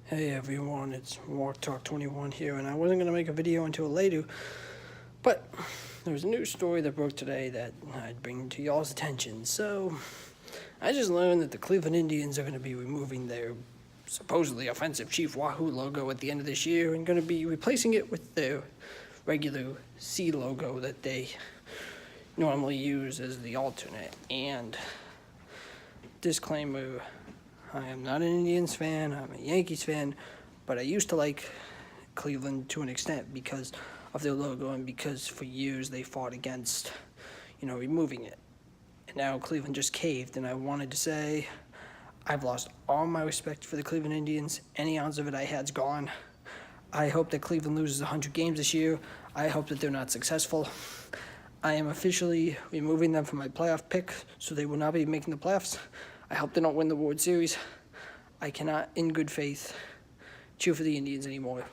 Hey everyone, it's Walk Talk 21 here, and I wasn't going to make a video until later, but there was a news story that broke today that I'd bring to y'all's attention. So, I just learned that the Cleveland Indians are going to be removing their supposedly offensive Chief Wahoo logo at the end of this year and going to be replacing it with their regular C logo that they normally use as the alternate. And disclaimer, I am not an Indians fan, I'm a Yankees fan, but I used to like Cleveland to an extent because of their logo and because for years they fought against, removing it. And now Cleveland just caved, and I wanted to say I've lost all my respect for the Cleveland Indians. Any ounce of it I had's gone. I hope that Cleveland loses 100 games this year. I hope that they're not successful. I am officially removing them from my playoff pick, so they will not be making the playoffs. I hope they don't win the World Series. I cannot, in good faith, cheer for the Indians anymore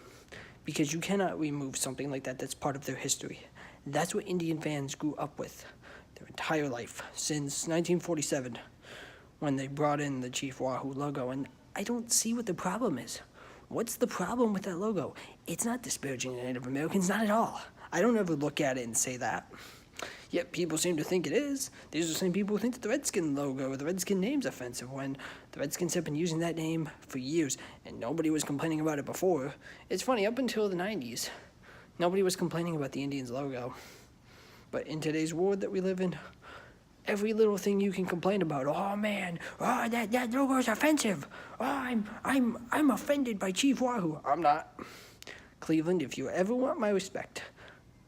because you cannot remove something like that that's part of their history. That's what Indian fans grew up with their entire life, since 1947, when they brought in the Chief Wahoo logo, and I don't see what the problem is. What's the problem with that logo? It's not disparaging to Native Americans, not at all. I don't ever look at it and say that. Yet people seem to think it is. These are the same people who think that the Redskin logo or the Redskin name's offensive, when the Redskins have been using that name for years and nobody was complaining about it before. It's funny, up until the 90s, nobody was complaining about the Indians logo. But in today's world that we live in, every little thing you can complain about. Oh man, that logo is offensive. Oh, I'm offended by Chief Wahoo. I'm not. Cleveland, if you ever want my respect,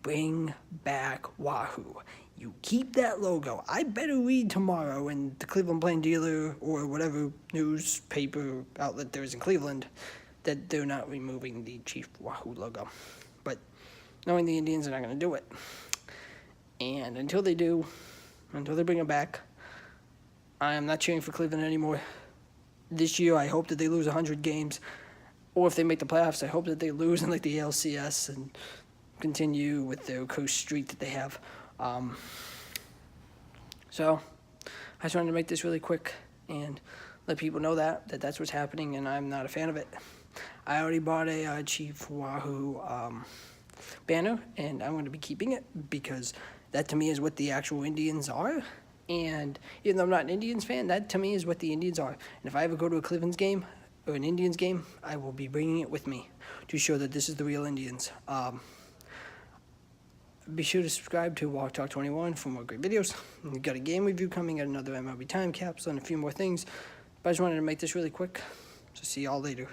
bring back Wahoo. You keep that logo. I better read tomorrow in the Cleveland Plain Dealer or whatever newspaper outlet there is in Cleveland that they're not removing the Chief Wahoo logo. But knowing the Indians are not going to do it. And until they do, until they bring it back, I am not cheering for Cleveland anymore. This year, I hope that they lose 100 games. Or if they make the playoffs, I hope that they lose in like the ALCS and continue with their coast streak that they have. So I just wanted to make this really quick and let people know that that's what's happening, and I'm not a fan of it. I already bought a Chief Wahoo banner, and I'm going to be keeping it because that to me is what the actual Indians are. And even though I'm not an Indians fan, that to me is what the Indians are. And if I ever go to a Cleveland's game or an Indians game, I will be bringing it with me to show that this is the real Indians. Be sure to subscribe to Walk Talk 21 for more great videos. We've got a game review coming, at another MLB time capsule, and a few more things. But I just wanted to make this really quick. So see y'all later.